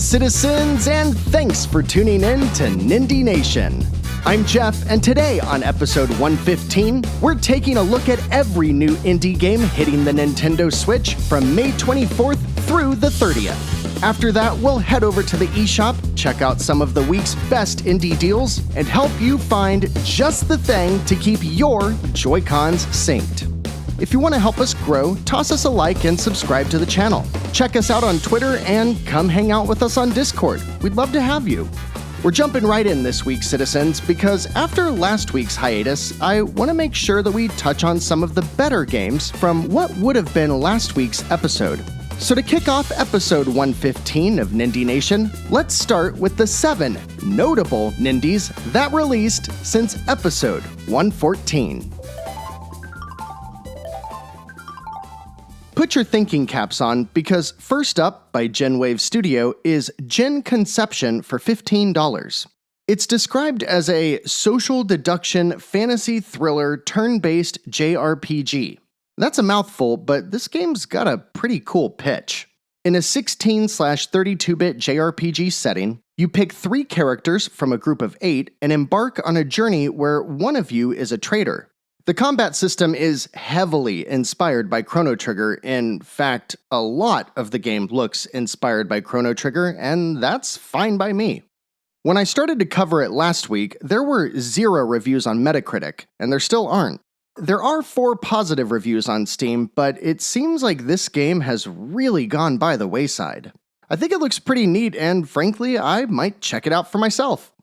citizens, and thanks for tuning in to Nindie Nation. I'm Jeff, and today on episode 115, we're taking a look at every new indie game hitting the Nintendo Switch from May 24th through the 30th. After that, we'll head over to the eShop, check out some of the week's best indie deals, and help you find just the thing to keep your Joy-Cons synced. If you want to help us grow, toss us a like and subscribe to the channel. Check us out on Twitter and come hang out with us on Discord. We'd love to have you. We're jumping right in this week, citizens, because after last week's hiatus, I want to make sure that we touch on some of the better games from what would have been last week's episode. So to kick off episode 115 of Nindie Nation, let's start with the 7 notable Nindies that released since episode 114. Put your thinking caps on, because first up, by Genwave Studio, is Gen Conception for $15. It's described as a social deduction fantasy thriller turn-based JRPG. That's a mouthful, but this game's got a pretty cool pitch. In a 16/32-bit JRPG setting, you pick 3 characters from a group of 8 and embark on a journey where one of you is a traitor. The combat system is heavily inspired by Chrono Trigger. In fact, a lot of the game looks inspired by Chrono Trigger, and that's fine by me. When I started to cover it last week, there were 0 reviews on Metacritic, and there still aren't. There are 4 positive reviews on Steam, but it seems like this game has really gone by the wayside. I think it looks pretty neat, and frankly, I might check it out for myself.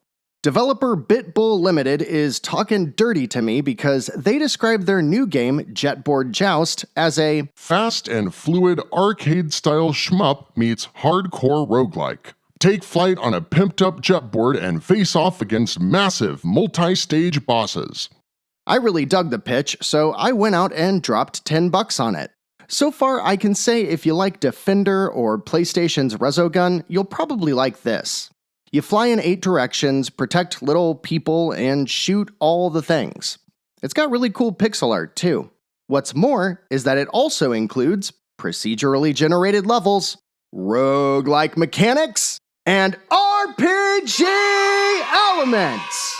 Developer BitBull Limited is talking dirty to me because they described their new game, Jetboard Joust, as a fast and fluid arcade-style shmup meets hardcore roguelike. Take flight on a pimped-up jetboard and face off against massive, multi-stage bosses. I really dug the pitch, so I went out and dropped $10 on it. So far, I can say if you like Defender or PlayStation's Resogun, you'll probably like this. You fly in 8 directions, protect little people, and shoot all the things. It's got really cool pixel art, too. What's more is that it also includes procedurally generated levels, roguelike mechanics, and RPG elements!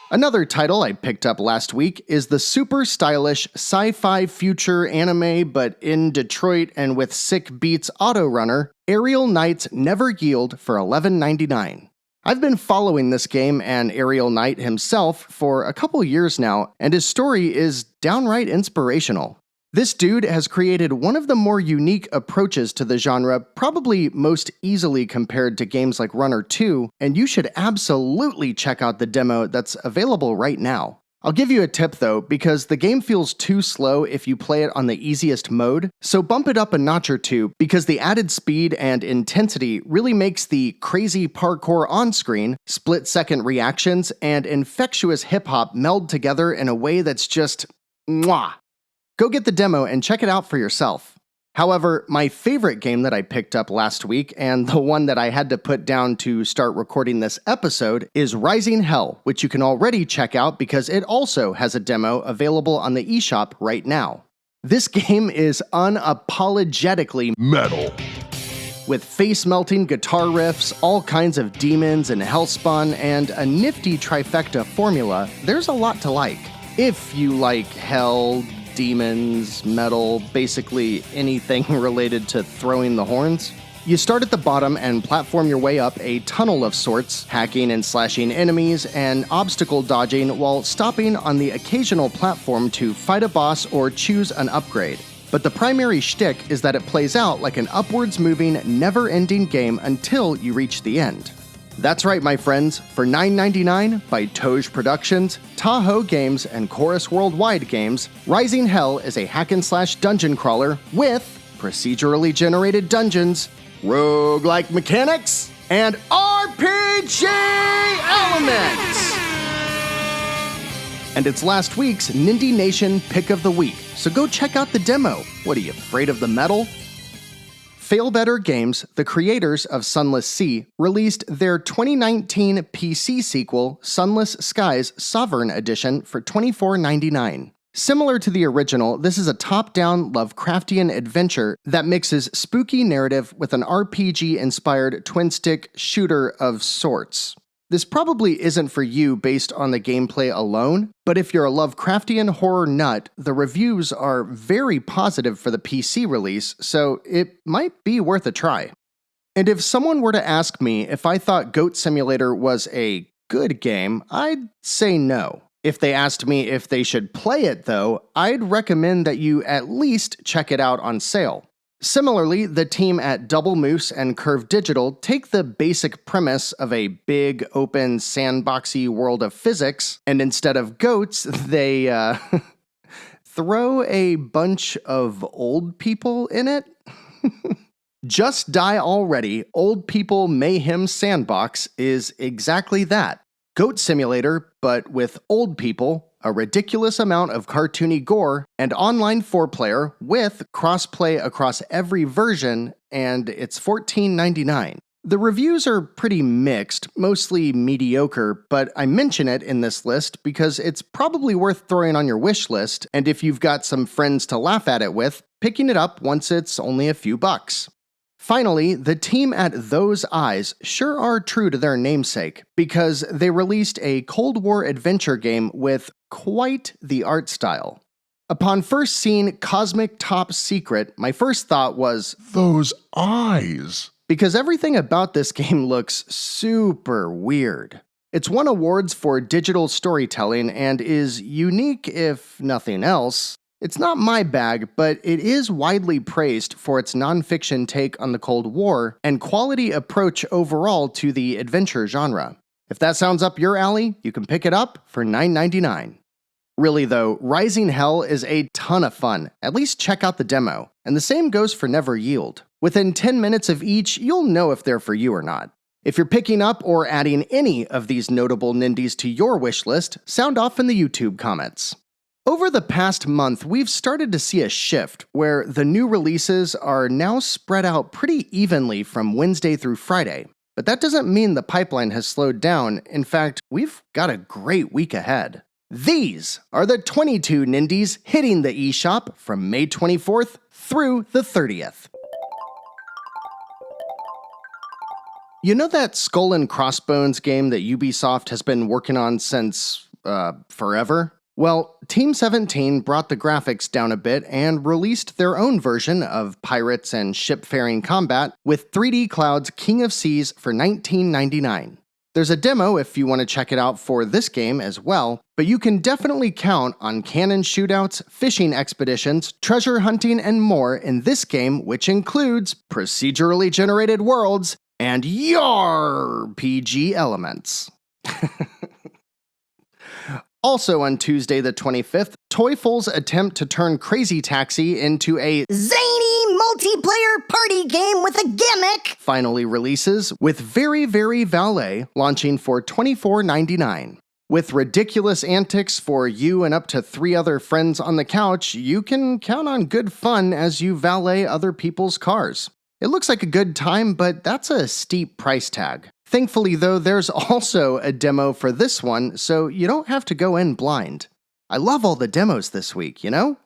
Another title I picked up last week is the super stylish sci-fi future anime but in Detroit and with sick beats auto-runner, Aerial Knight's Never Yield for $11.99. I've been following this game and Aerial Knight himself for a couple years now, and his story is downright inspirational. This dude has created one of the more unique approaches to the genre, probably most easily compared to games like Runner 2, and you should absolutely check out the demo that's available right now. I'll give you a tip though, because the game feels too slow if you play it on the easiest mode, so bump it up a notch or 2, because the added speed and intensity really makes the crazy parkour on-screen, split-second reactions, and infectious hip-hop meld together in a way that's just mwah. Go get the demo and check it out for yourself. However, my favorite game that I picked up last week, and the one that I had to put down to start recording this episode, is Rising Hell, which you can already check out because it also has a demo available on the eShop right now. This game is unapologetically metal. With face-melting guitar riffs, all kinds of demons and hellspawn, and a nifty trifecta formula, there's a lot to like. If you like hell, demons, metal, basically anything related to throwing the horns. You start at the bottom and platform your way up a tunnel of sorts, hacking and slashing enemies and obstacle dodging while stopping on the occasional platform to fight a boss or choose an upgrade. But the primary shtick is that it plays out like an upwards moving, never-ending game until you reach the end. That's right, my friends. For $9.99 by Toge Productions, Tahoe Games, and Chorus Worldwide Games, Rising Hell is a hack-and-slash dungeon crawler with procedurally generated dungeons, roguelike mechanics, and RPG elements! And it's last week's Nindie Nation Pick of the Week, so go check out the demo. What are you, afraid of the metal? Fail Better Games, the creators of Sunless Sea, released their 2019 PC sequel, Sunless Skies Sovereign Edition, for $24.99. Similar to the original, this is a top-down Lovecraftian adventure that mixes spooky narrative with an RPG-inspired twin-stick shooter of sorts. This probably isn't for you based on the gameplay alone, but if you're a Lovecraftian horror nut, the reviews are very positive for the PC release, so it might be worth a try. And if someone were to ask me if I thought Goat Simulator was a good game, I'd say no. If they asked me if they should play it though, I'd recommend that you at least check it out on sale. Similarly, the team at Double Moose and Curve Digital take the basic premise of a big, open, sandboxy world of physics, and instead of goats, they throw a bunch of old people in it. Just Die Already, Old People Mayhem Sandbox is exactly that. Goat Simulator, but with old people, a ridiculous amount of cartoony gore, and online 4-player with crossplay across every version, and it's $14.99. The reviews are pretty mixed, mostly mediocre, but I mention it in this list because it's probably worth throwing on your wish list, and if you've got some friends to laugh at it with, picking it up once it's only a few bucks. Finally, the team at Those Eyes sure are true to their namesake, because they released a Cold War adventure game with quite the art style. Upon first seeing Cosmic Top Secret, my first thought was, Those eyes! Because everything about this game looks super weird. It's won awards for digital storytelling and is unique if nothing else. It's not my bag, but it is widely praised for its nonfiction take on the Cold War and quality approach overall to the adventure genre. If that sounds up your alley, you can pick it up for $9.99. Really though, Rising Hell is a ton of fun. At least check out the demo. And the same goes for Never Yield. Within 10 minutes of each, you'll know if they're for you or not. If you're picking up or adding any of these notable Nindies to your wish list, sound off in the YouTube comments. Over the past month, we've started to see a shift where the new releases are now spread out pretty evenly from Wednesday through Friday. But that doesn't mean the pipeline has slowed down. In fact, we've got a great week ahead. These are the 22 Nindies hitting the eShop from May 24th through the 30th. You know that Skull and Crossbones game that Ubisoft has been working on since, forever? Well, Team 17 brought the graphics down a bit and released their own version of pirates and ship-faring combat with 3D Cloud's King of Seas for $19.99. There's a demo if you want to check it out for this game as well, but you can definitely count on cannon shootouts, fishing expeditions, treasure hunting, and more in this game, which includes procedurally generated worlds and YARPG elements. Also on Tuesday the 25th, Toyful's attempt to turn Crazy Taxi into a zany multiplayer party game with a gimmick finally releases, with Very Very Valet launching for $24.99. With ridiculous antics for you and up to 3 other friends on the couch, you can count on good fun as you valet other people's cars. It looks like a good time, but that's a steep price tag. Thankfully though, there's also a demo for this one, so you don't have to go in blind. I love all the demos this week, you know?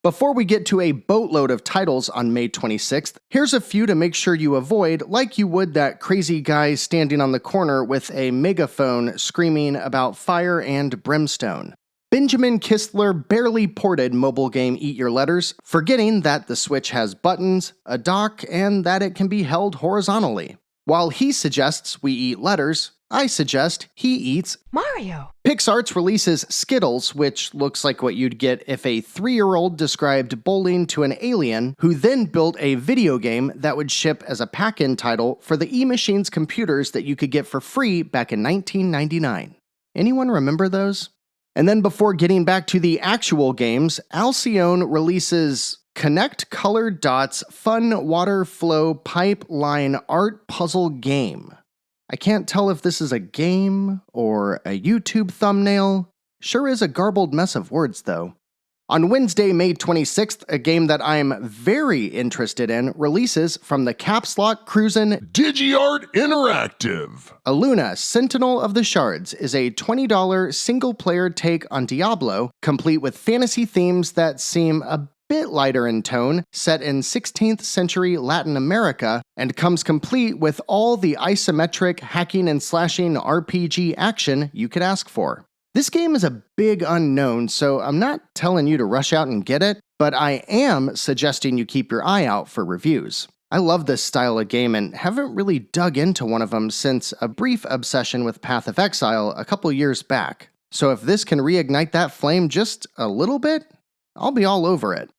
Before we get to a boatload of titles on May 26th, here's a few to make sure you avoid, like you would that crazy guy standing on the corner with a megaphone screaming about fire and brimstone. Benjamin Kistler barely ported mobile game Eat Your Letters, forgetting that the Switch has buttons, a dock, and that it can be held horizontally. While he suggests we eat letters, I suggest he eats Mario. PixArts releases Skittles, which looks like what you'd get if a 3-year-old described bowling to an alien who then built a video game that would ship as a pack-in title for the eMachines computers that you could get for free back in 1999. Anyone remember those? And then before getting back to the actual games, Alcyone releases Connect Colored Dots Fun Water Flow Pipeline Art Puzzle Game. I can't tell if this is a game or a YouTube thumbnail. Sure is a garbled mess of words though. On Wednesday, May 26th, a game that I'm very interested in releases from the Caps Lock Cruisin' DigiArt Interactive. Aluna, Sentinel of the Shards is a $20 single-player take on Diablo, complete with fantasy themes that seem a bit lighter in tone, set in 16th century Latin America, and comes complete with all the isometric hacking and slashing RPG action you could ask for. This game is a big unknown, so I'm not telling you to rush out and get it, but I am suggesting you keep your eye out for reviews. I love this style of game and haven't really dug into one of them since a brief obsession with Path of Exile a couple years back. So if this can reignite that flame just a little bit, I'll be all over it.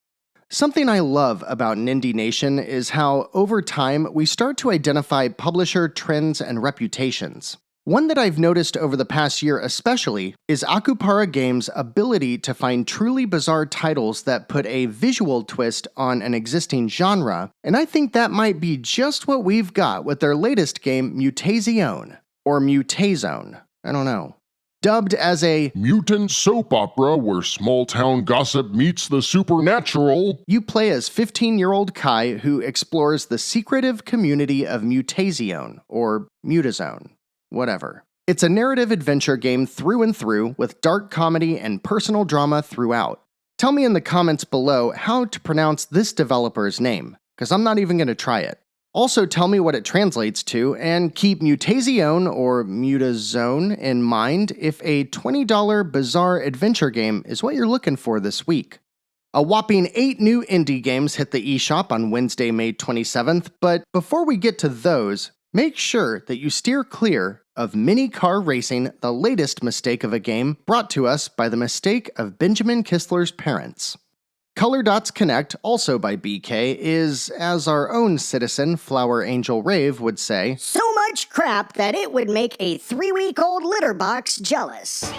Something I love about Nindie Nation is how, over time, we start to identify publisher trends and reputations. One that I've noticed over the past year especially is Akupara Games' ability to find truly bizarre titles that put a visual twist on an existing genre, and I think that might be just what we've got with their latest game, Mutazione, or Mutazone, I don't know. Dubbed as a mutant soap opera where small-town gossip meets the supernatural, you play as 15-year-old Kai who explores the secretive community of Mutazione, or Mutazone, whatever. It's a narrative adventure game through and through, with dark comedy and personal drama throughout. Tell me in the comments below how to pronounce this developer's name, because I'm not even going to try it. Also tell me what it translates to, and keep Mutazione or Mutazone in mind if a $20 bizarre adventure game is what you're looking for this week. A whopping 8 new indie games hit the eShop on Wednesday, May 27th, but before we get to those, make sure that you steer clear of Mini Car Racing, the latest mistake of a game brought to us by the mistake of Benjamin Kistler's parents. Color Dots Connect, also by BK, is, as our own citizen, Flower Angel Rave, would say, So much crap that it would make a 3-week-old litter box jealous.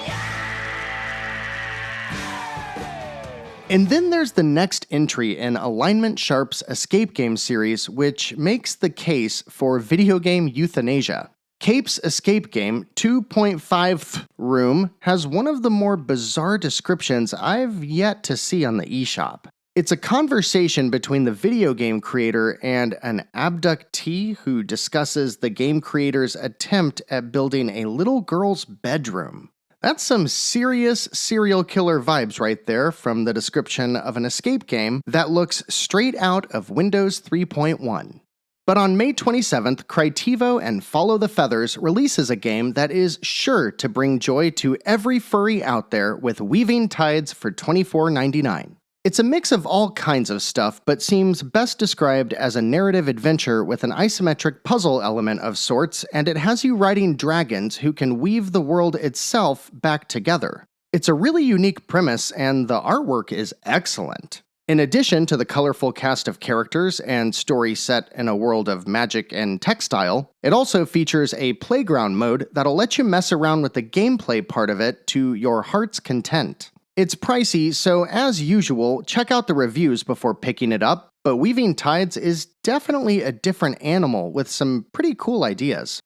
And then there's the next entry in Alignment Sharp's escape game series, which makes the case for video game euthanasia. Cape's escape game, 2.5 Room, has one of the more bizarre descriptions I've yet to see on the eShop. It's a conversation between the video game creator and an abductee who discusses the game creator's attempt at building a little girl's bedroom. That's some serious serial killer vibes right there from the description of an escape game that looks straight out of Windows 3.1. But on May 27th, Crytivo and Follow the Feathers releases a game that is sure to bring joy to every furry out there with Weaving Tides for $24.99. It's a mix of all kinds of stuff, but seems best described as a narrative adventure with an isometric puzzle element of sorts, and it has you riding dragons who can weave the world itself back together. It's a really unique premise, and the artwork is excellent. In addition to the colorful cast of characters and story set in a world of magic and textile, it also features a playground mode that'll let you mess around with the gameplay part of it to your heart's content. It's pricey, so as usual, check out the reviews before picking it up, but Weaving Tides is definitely a different animal with some pretty cool ideas.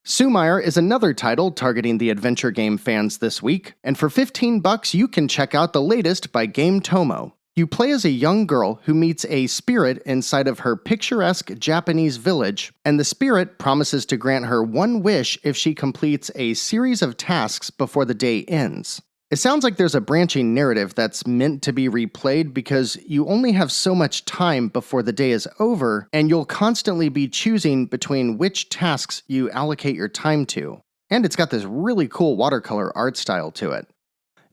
Sumire is another title targeting the adventure game fans this week, and for $15 you can check out the latest by Game Tomo. You play as a young girl who meets a spirit inside of her picturesque Japanese village, and the spirit promises to grant her one wish if she completes a series of tasks before the day ends. It sounds like there's a branching narrative that's meant to be replayed because you only have so much time before the day is over, and you'll constantly be choosing between which tasks you allocate your time to. And it's got this really cool watercolor art style to it.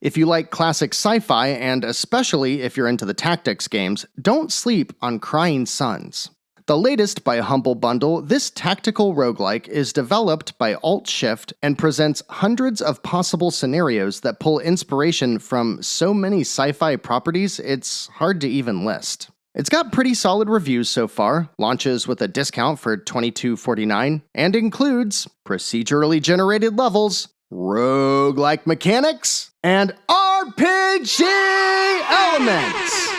If you like classic sci-fi, and especially if you're into the tactics games, don't sleep on Crying Suns. The latest by Humble Bundle, this tactical roguelike is developed by Alt-Shift and presents hundreds of possible scenarios that pull inspiration from so many sci-fi properties it's hard to even list. It's got pretty solid reviews so far, launches with a discount for $22.49, and includes procedurally generated levels, roguelike mechanics, and RPG elements!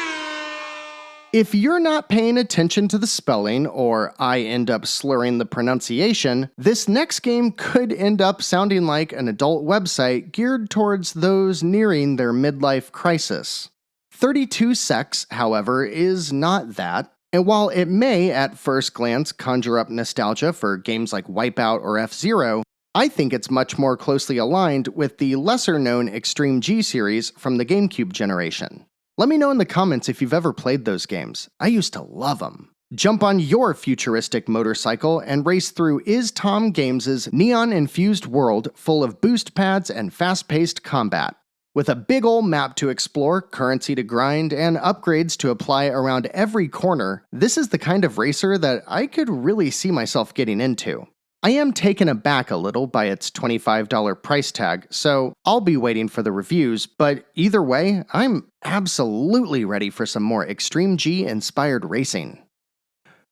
If you're not paying attention to the spelling, or I end up slurring the pronunciation, this next game could end up sounding like an adult website geared towards those nearing their midlife crisis. 32 Sex, however, is not that. And while it may, at first glance, conjure up nostalgia for games like Wipeout or F-Zero, I think it's much more closely aligned with the lesser-known Extreme G series from the GameCube generation. Let me know in the comments if you've ever played those games. I used to love them. Jump on your futuristic motorcycle and race through Is Tom Games' neon-infused world full of boost pads and fast-paced combat. With a big ol' map to explore, currency to grind, and upgrades to apply around every corner, this is the kind of racer that I could really see myself getting into. I am taken aback a little by its $25 price tag, so I'll be waiting for the reviews, but either way, I'm absolutely ready for some more Extreme G-inspired racing.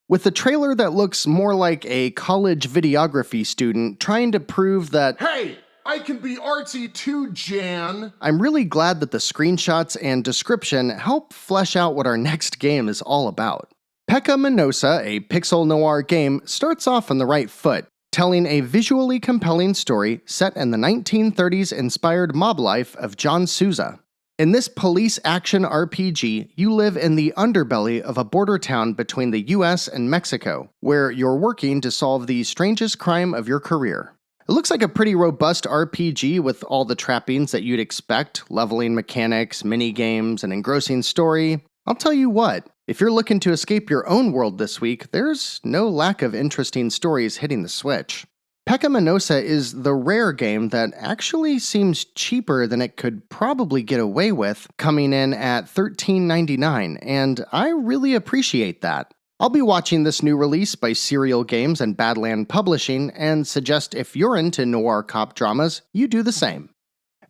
With a trailer that looks more like a college videography student trying to prove that, Hey, I can be artsy too, Jan! I'm really glad that the screenshots and description help flesh out what our next game is all about. Pekka Minosa, a pixel noir game, starts off on the right foot, telling a visually compelling story set in the 1930s-inspired mob life of John Souza. In this police action RPG, you live in the underbelly of a border town between the US and Mexico, where you're working to solve the strangest crime of your career. It looks like a pretty robust RPG with all the trappings that you'd expect, leveling mechanics, mini-games, an engrossing story. I'll tell you what, if you're looking to escape your own world this week, there's no lack of interesting stories hitting the Switch. Pekka Minosa is the rare game that actually seems cheaper than it could probably get away with, coming in at $13.99, and I really appreciate that. I'll be watching this new release by Serial Games and Badland Publishing and suggest if you're into noir cop dramas, you do the same.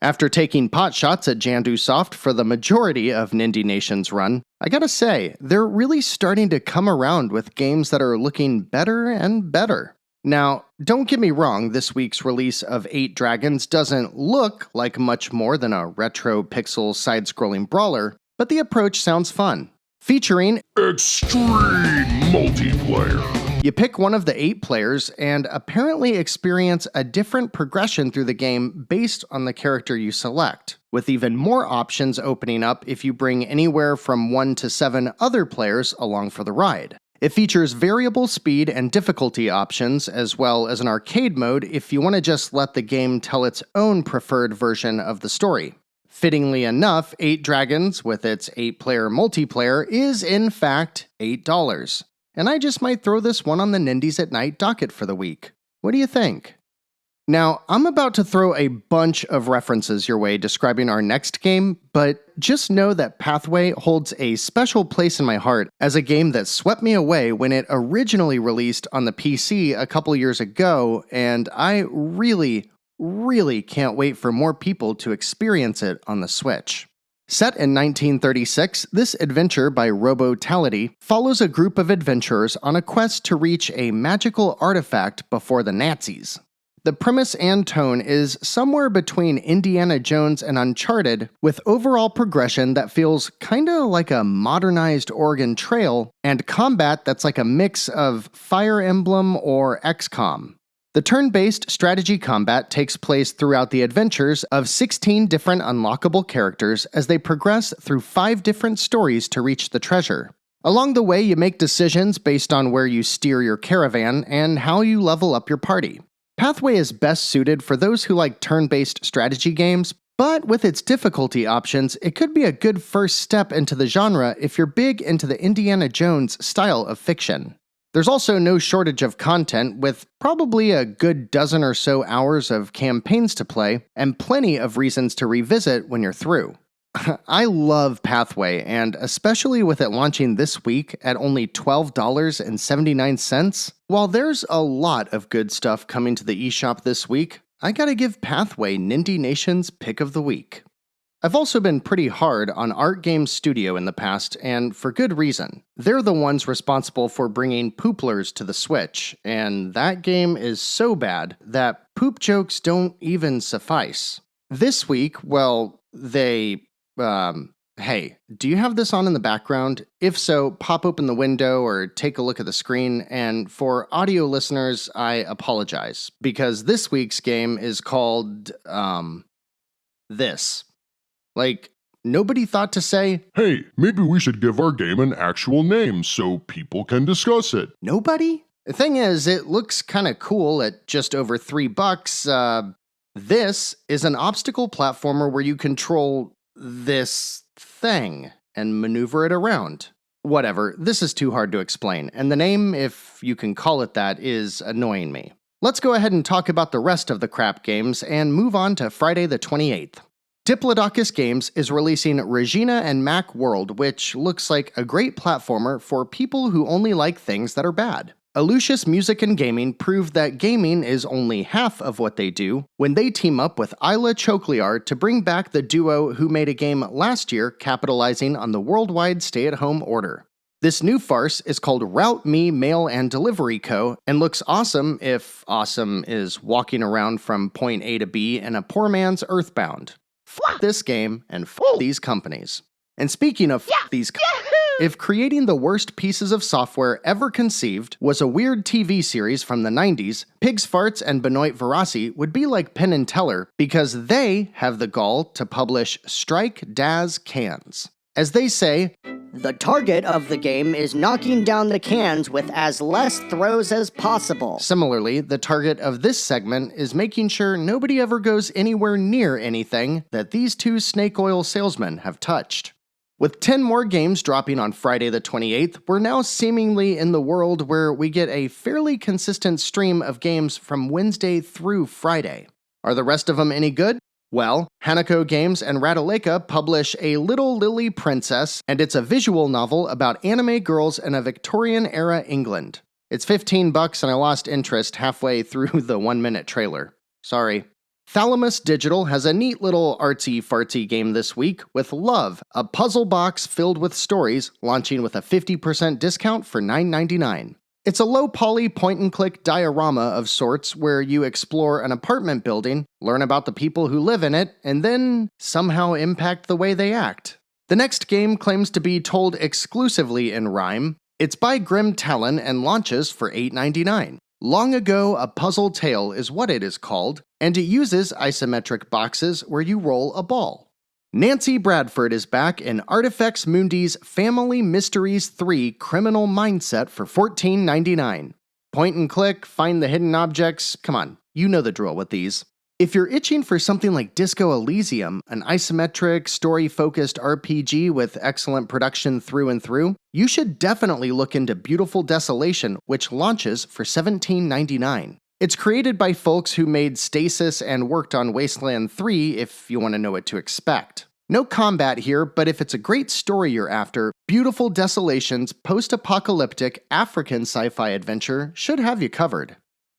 After taking potshots at Jandu Soft for the majority of Nindie Nation's run, I gotta say, they're really starting to come around with games that are looking better and better. Now, don't get me wrong, this week's release of 8 Dragons doesn't look like much more than a retro pixel side-scrolling brawler, but the approach sounds fun. Featuring Extreme Multiplayer. You pick one of the 8 players and apparently experience a different progression through the game based on the character you select, with even more options opening up if you bring anywhere from 1 to 7 other players along for the ride. It features variable speed and difficulty options, as well as an arcade mode if you want to just let the game tell its own preferred version of the story. Fittingly enough, 8 Dragons, with its 8-player multiplayer, is in fact $8. And I just might throw this one on the Nindies at Night docket for the week. What do you think? Now, I'm about to throw a bunch of references your way describing our next game, but just know that Pathway holds a special place in my heart as a game that swept me away when it originally released on the PC a couple years ago, and I really can't wait for more people to experience it on the Switch. Set in 1936, this adventure by Robotality follows a group of adventurers on a quest to reach a magical artifact before the Nazis. The premise and tone is somewhere between Indiana Jones and Uncharted, with overall progression that feels kinda like a modernized Oregon Trail, and combat that's like a mix of Fire Emblem or XCOM. The turn-based strategy combat takes place throughout the adventures of 16 different unlockable characters as they progress through 5 different stories to reach the treasure. Along the way, you make decisions based on where you steer your caravan and how you level up your party. Pathway is best suited for those who like turn-based strategy games, but with its difficulty options, it could be a good first step into the genre if you're big into the Indiana Jones style of fiction. There's also no shortage of content, with probably a good dozen or so hours of campaigns to play, and plenty of reasons to revisit when you're through. I love Pathway, and especially with it launching this week at only $12.79, while there's a lot of good stuff coming to the eShop this week, I gotta give Pathway Nindie Nation's pick of the week. I've also been pretty hard on Art Game Studio in the past, and for good reason. They're the ones responsible for bringing Pooplers to the Switch, and that game is so bad that poop jokes don't even suffice. This week, well, hey, do you have this on in the background? If so, pop open the window or take a look at the screen, and for audio listeners, I apologize, because this week's game is called, this. Like, nobody thought to say, Hey, maybe we should give our game an actual name so people can discuss it. nobody? The thing is, it looks kinda cool at just over $3. This is an obstacle platformer where you control this thing and maneuver it around. Whatever, this is too hard to explain, and the name, if you can call it that, is annoying me. Let's go ahead and talk about the rest of the crap games and move on to Friday the 28th. Diplodocus Games is releasing Regina and Mac World, which looks like a great platformer for people who only like things that are bad. Alucious Music and Gaming proved that gaming is only half of what they do when they team up with Isla Chokliar to bring back the duo who made a game last year capitalizing on the worldwide stay-at-home order. This new farce is called Route Me Mail and Delivery Co. and looks awesome if awesome is walking around from point A to B in a poor man's Earthbound. F this game and f these companies. And speaking of these if creating the worst pieces of software ever conceived was a weird TV series from the 90s, Pigs Farts and Benoit Verasi would be like Penn and Teller because they have the gall to publish Strike Daz Cans. As they say, The target of the game is knocking down the cans with as less throws as possible. similarly, the target of this segment is making sure nobody ever goes anywhere near anything that these two snake oil salesmen have touched. With 10 more games dropping on Friday the 28th, we're now seemingly in the world where we get a fairly consistent stream of games from Wednesday through Friday. Are the rest of them any good? Well, Hanako Games and Radaleka publish A Little Lily Princess, and it's a visual novel about anime girls in a Victorian-era England. It's $15 and I lost interest halfway through the 1-minute trailer. Sorry. Thalamus Digital has a neat little artsy-fartsy game this week with Love, a puzzle box filled with stories, launching with a 50% discount for $9.99. It's a low-poly point-and-click diorama of sorts where you explore an apartment building, learn about the people who live in it, and then somehow impact the way they act. The next game claims to be told exclusively in rhyme. It's by Grim Talon and launches for $8.99. Long Ago, A Puzzle Tale is what it is called, and it uses isometric boxes where you roll a ball. Nancy Bradford is back in Artifex Mundi's Family Mysteries 3 Criminal Mindset for $14.99. Point and click, find the hidden objects, come on, you know the drill with these. If you're itching for something like Disco Elysium, an isometric, story-focused RPG with excellent production through and through, you should definitely look into Beautiful Desolation, which launches for $17.99. It's created by folks who made Stasis and worked on Wasteland 3, if you want to know what to expect. No combat here, but if it's a great story you're after, Beautiful Desolation's post-apocalyptic African sci-fi adventure should have you covered.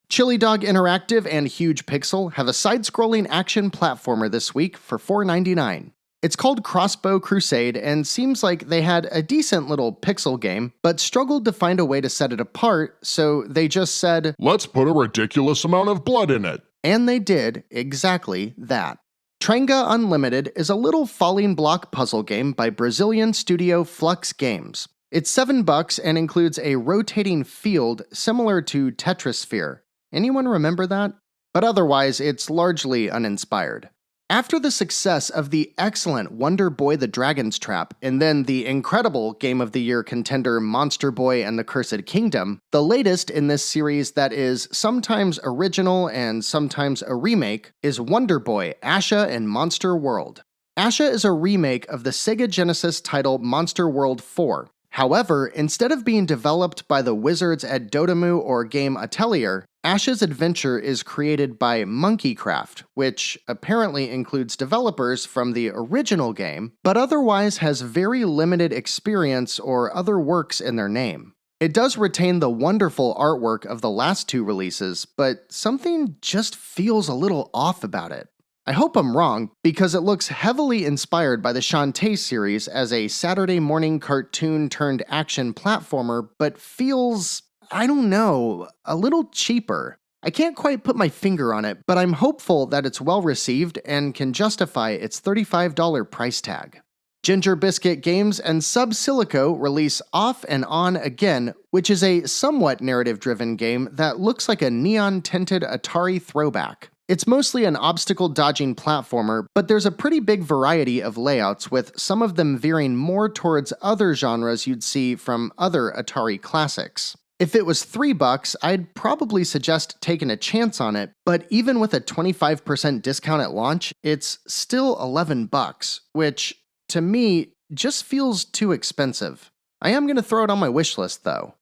Chili Dog Interactive and Huge Pixel have a side-scrolling action platformer this week for $4.99. It's called Crossbow Crusade and seems like they had a decent little pixel game, but struggled to find a way to set it apart, so they just said, Let's put a ridiculous amount of blood in it. And they did exactly that. Tranga Unlimited is a little falling block puzzle game by Brazilian studio Flux Games. It's $7 and includes a rotating field similar to Tetrasphere. Anyone remember that? But otherwise, it's largely uninspired. After the success of the excellent Wonder Boy the Dragon's Trap, and then the incredible Game of the Year contender Monster Boy and the Cursed Kingdom, the latest in this series that is sometimes original and sometimes a remake is Wonder Boy, Asha and Monster World. Asha is a remake of the Sega Genesis title Monster World 4. However, instead of being developed by the wizards at Dotemu or Game Atelier, Asha's adventure is created by Monkeycraft, which apparently includes developers from the original game, but otherwise has very limited experience or other works in their name. It does retain the wonderful artwork of the last two releases, but something just feels a little off about it. I hope I'm wrong, because it looks heavily inspired by the Shantae series as a Saturday morning cartoon turned action platformer, but feels, I don't know, a little cheaper. I can't quite put my finger on it, but I'm hopeful that it's well received and can justify its $35 price tag. Ginger Biscuit Games and Sub-Silico release Off and On Again, which is a somewhat narrative-driven game that looks like a neon-tinted Atari throwback. It's mostly an obstacle-dodging platformer, but there's a pretty big variety of layouts, with some of them veering more towards other genres you'd see from other Atari classics. If it was $3, I'd probably suggest taking a chance on it, but even with a 25% discount at launch, it's still $11, which, to me, just feels too expensive. I am going to throw it on my wishlist, though.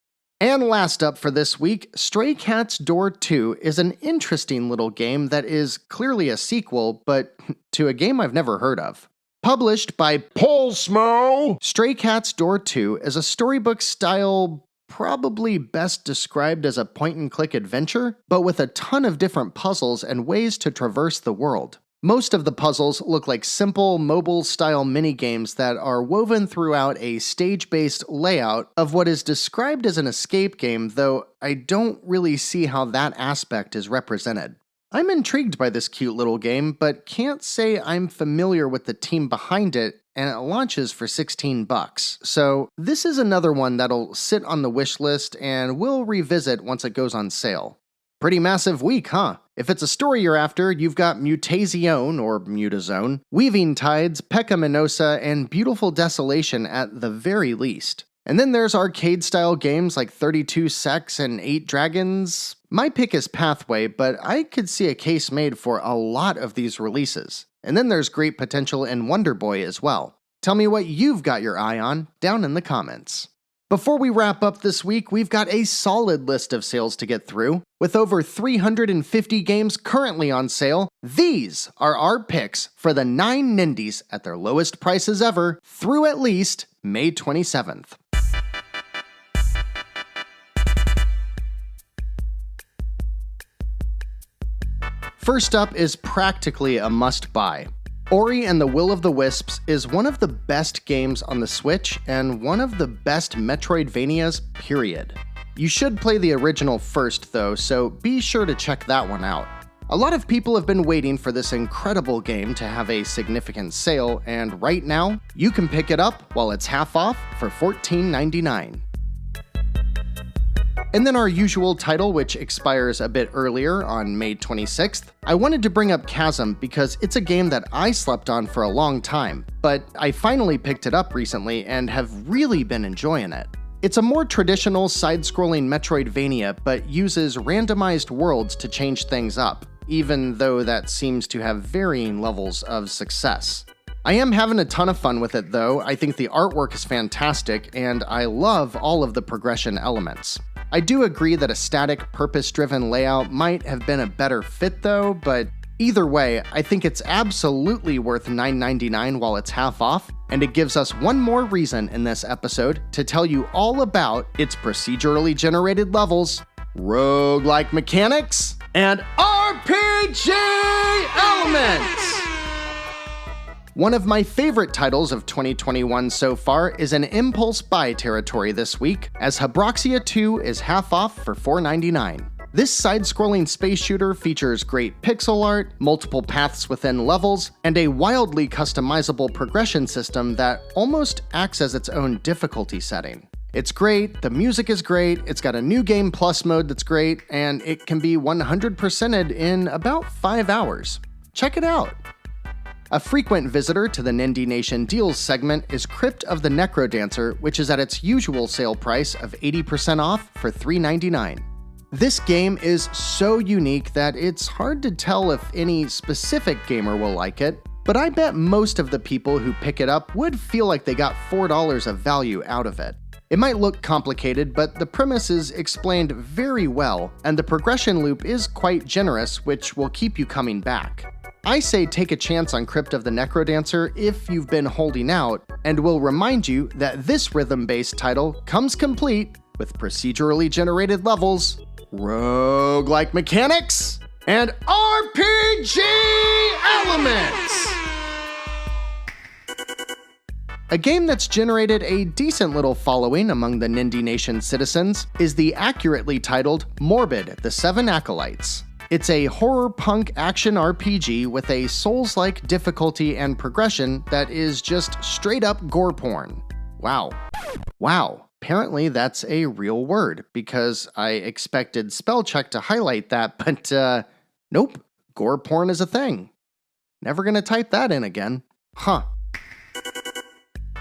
And last up for this week, Stray Cat's Door 2 is an interesting little game that is clearly a sequel, but to a game I've never heard of. Published by Polsmo! Stray Cat's Door 2 is a storybook style, probably best described as a point-and-click adventure, but with a ton of different puzzles and ways to traverse the world. Most of the puzzles look like simple, mobile-style minigames that are woven throughout a stage-based layout of what is described as an escape game, though I don't really see how that aspect is represented. I'm intrigued by this cute little game, but can't say I'm familiar with the team behind it, and it launches for $16. So this is another one that'll sit on the wish list and we'll revisit once it goes on sale. Pretty massive week, huh? If it's a story you're after, you've got Mutazione, or Mutazione, Weaving Tides, Pekka Minosa, and Beautiful Desolation at the very least. And then there's arcade-style games like 32 Sex and 8 Dragons. My pick is Pathway, but I could see a case made for a lot of these releases. And then there's great potential in Wonder Boy as well. Tell me what you've got your eye on down in the comments. Before we wrap up this week, we've got a solid list of sales to get through. With over 350 games currently on sale, these are our picks for the 9 Nindies at their lowest prices ever through at least May 27th. First up is practically a must-buy. Ori and the Will of the Wisps is one of the best games on the Switch and one of the best Metroidvanias, period. You should play the original first though, so be sure to check that one out. A lot of people have been waiting for this incredible game to have a significant sale, and right now, you can pick it up while it's half off for $14.99. And then our usual title, which expires a bit earlier on May 26th. I wanted to bring up Chasm because it's a game that I slept on for a long time, but I finally picked it up recently and have really been enjoying it. It's a more traditional side-scrolling Metroidvania, but uses randomized worlds to change things up, even though that seems to have varying levels of success. I am having a ton of fun with it though. I think the artwork is fantastic, and I love all of the progression elements. I do agree that a static, purpose-driven layout might have been a better fit though, but either way, I think it's absolutely worth $9.99 while it's half off, and it gives us one more reason in this episode to tell you all about its procedurally generated levels, roguelike mechanics, and RPG elements! One of my favorite titles of 2021 so far is an impulse buy territory this week, as Habroxia 2 is half off for $4.99. This side-scrolling space shooter features great pixel art, multiple paths within levels, and a wildly customizable progression system that almost acts as its own difficulty setting. It's great, the music is great, it's got a new game plus mode that's great, and it can be 100%ed in about 5 hours. Check it out! A frequent visitor to the Nindie Nation Deals segment is Crypt of the Necrodancer, which is at its usual sale price of 80% off for $3.99. This game is so unique that it's hard to tell if any specific gamer will like it, but I bet most of the people who pick it up would feel like they got $4 of value out of it. It might look complicated, but the premise is explained very well, and the progression loop is quite generous, which will keep you coming back. I say take a chance on Crypt of the Necrodancer if you've been holding out, and will remind you that this rhythm-based title comes complete with procedurally generated levels, roguelike mechanics, and RPG elements! A game that's generated a decent little following among the Nindie Nation citizens is the accurately titled Morbid, the 7 Acolytes. It's a horror punk action RPG with a Souls-like difficulty and progression that is just straight up gore porn. Wow. Apparently that's a real word, because I expected spell check to highlight that, but nope. gore porn is a thing. Never gonna type that in again. Huh.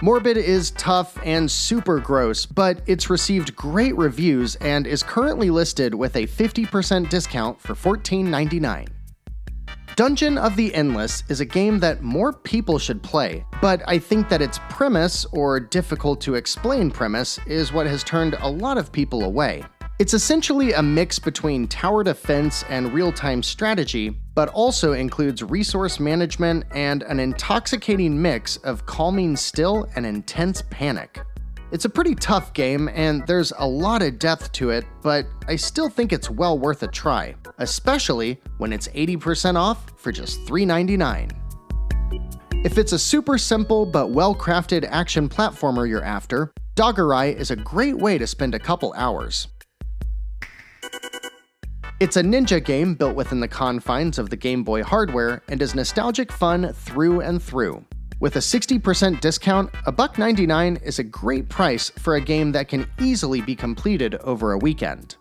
Morbid is tough and super gross, but it's received great reviews and is currently listed with a 50% discount for $14.99. Dungeon of the Endless is a game that more people should play, but I think that its premise, or difficult to explain premise, is what has turned a lot of people away. It's essentially a mix between tower defense and real-time strategy, but also includes resource management and an intoxicating mix of calming still and intense panic. It's a pretty tough game, and there's a lot of depth to it, but I still think it's well worth a try, especially when it's 80% off for just $3.99. If it's a super simple but well-crafted action platformer you're after, Doggerai is a great way to spend a couple hours. It's a ninja game built within the confines of the Game Boy hardware and is nostalgic fun through and through. With a 60% discount, $1.99 is a great price for a game that can easily be completed over a weekend.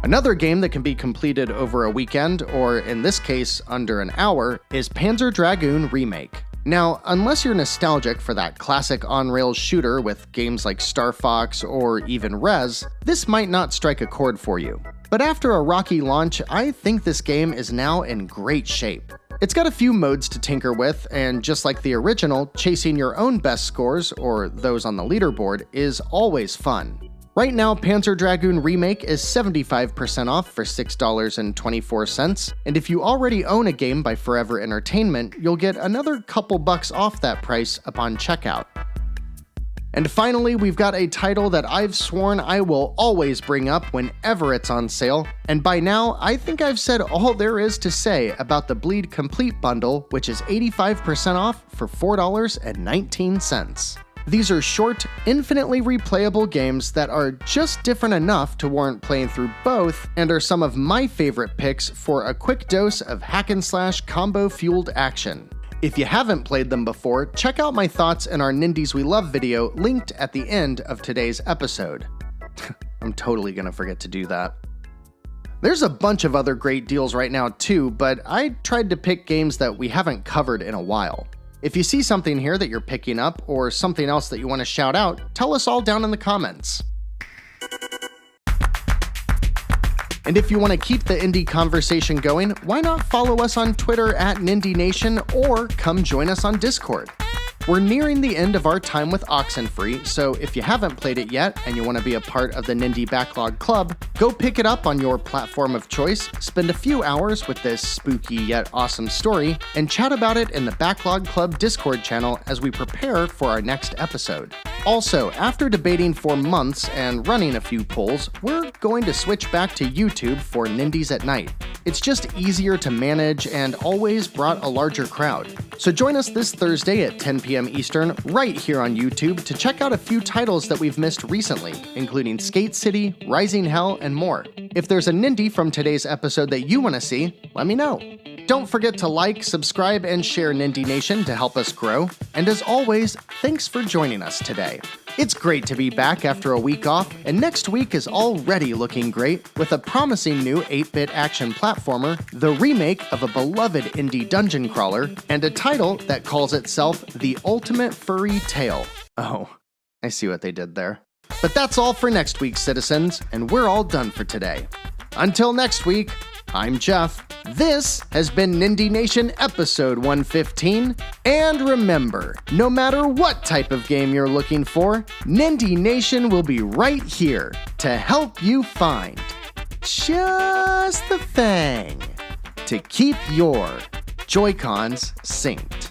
Another game that can be completed over a weekend, or in this case, under an hour, is Panzer Dragoon Remake. Now, unless you're nostalgic for that classic on-rails shooter with games like Star Fox or even Rez, this might not strike a chord for you. But after a rocky launch, I think this game is now in great shape. It's got a few modes to tinker with, and just like the original, chasing your own best scores, or those on the leaderboard, is always fun. Right now, Panzer Dragoon Remake is 75% off for $6.24, and if you already own a game by Forever Entertainment, you'll get another couple bucks off that price upon checkout. And finally, we've got a title that I've sworn I will always bring up whenever it's on sale, and by now, I think I've said all there is to say about the Bleed Complete bundle, which is 85% off for $4.19. These are short, infinitely replayable games that are just different enough to warrant playing through both, and are some of my favorite picks for a quick dose of hack-and-slash combo-fueled action. If you haven't played them before, check out my thoughts in our Nindies We Love video linked at the end of today's episode. I'm totally gonna forget to do that. There's a bunch of other great deals right now too, but I tried to pick games that we haven't covered in a while. If you see something here that you're picking up, or something else that you want to shout out, tell us all down in the comments. And if you want to keep the indie conversation going, why not follow us on Twitter at Nindie Nation, or come join us on Discord. We're nearing the end of our time with Oxenfree, so if you haven't played it yet and you want to be a part of the Nindie Backlog Club, go pick it up on your platform of choice, spend a few hours with this spooky yet awesome story, and chat about it in the Backlog Club Discord channel as we prepare for our next episode. Also, after debating for months and running a few polls, we're going to switch back to YouTube for Nindies at Night. It's just easier to manage and always brought a larger crowd. So join us this Thursday at 10 p.m. Eastern right here on YouTube to check out a few titles that we've missed recently, including Skate City, Rising Hell, and more. If there's a Nindie from today's episode that you want to see, let me know. Don't forget to like, subscribe, and share Nindie Nation to help us grow. And as always, thanks for joining us today. It's great to be back after a week off, and next week is already looking great with a promising new 8-bit action platformer, the remake of a beloved indie dungeon crawler, and a title that calls itself The Ultimate Furry Tale. Oh, I see what they did there. But that's all for next week, citizens, and we're all done for today. Until next week, I'm Jeff. This has been Nindie Nation episode 115. And remember, no matter what type of game you're looking for, Nindie Nation will be right here to help you find just the thing to keep your Joy-Cons synced.